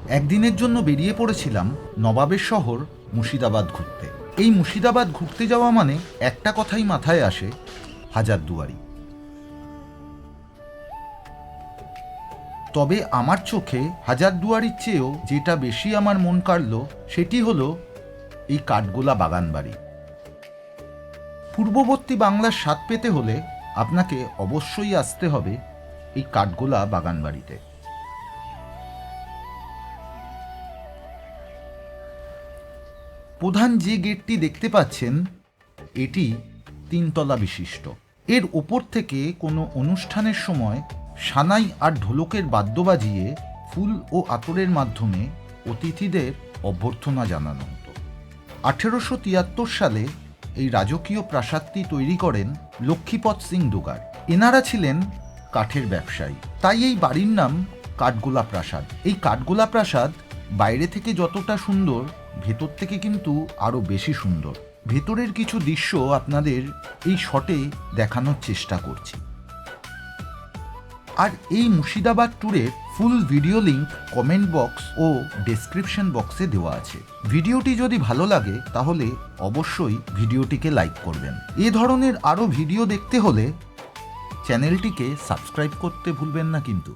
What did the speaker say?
একদিনের জন্য বেরিয়ে পড়েছিলাম নবাবের শহর মুর্শিদাবাদ ঘুরতে। এই মুর্শিদাবাদ ঘুরতে যাওয়া মানে একটা কথাই মাথায় আসে, হাজারদুয়ারি। তবে আমার চোখে হাজারদুয়ারির চেয়েও যেটা বেশি আমার মন কাড়ল সেটি হলো এই কাঠগোলা বাগান বাড়ি। পূর্ববর্তী বাংলার স্বাদ পেতে হলে আপনাকে অবশ্যই আসতে হবে এই কাঠগোলা বাগান বাড়িতে। প্রধান যে গেটটি দেখতে পাচ্ছেন এটি 3 তলা বিশিষ্ট। এর ওপর থেকে কোনো অনুষ্ঠানের সময় সানাই আর ঢোলকের বাদ্য বাজিয়ে ফুল ও আতরের মাধ্যমে অতিথিদের অভ্যর্থনা জানানো হতো। 1873 সালে এই রাজকীয় প্রাসাদটি তৈরি করেন লক্ষ্মীপদ সিং দুগার। এনারা ছিলেন কাঠের ব্যবসায়ী, তাই এই বাড়ির নাম কাঠগোলা প্রাসাদ। এই কাঠগোলা প্রাসাদ বাইরে থেকে যতটা সুন্দর, ভেতর থেকে কিন্তু আরও বেশি সুন্দর। ভেতরের কিছু দৃশ্য আপনাদের এই শটে দেখানোর চেষ্টা করছি। আর এই মুর্শিদাবাদ ট্যুরের full video link comment box ও ডেসক্রিপশন বক্সে দেওয়া আছে। ভিডিওটি যদি ভালো লাগে তাহলে অবশ্যই ভিডিওটিকে লাইক করবেন। এ ধরনের আরও ভিডিও দেখতে হলে চ্যানেলটিকে সাবস্ক্রাইব করতে ভুলবেন না কিন্তু।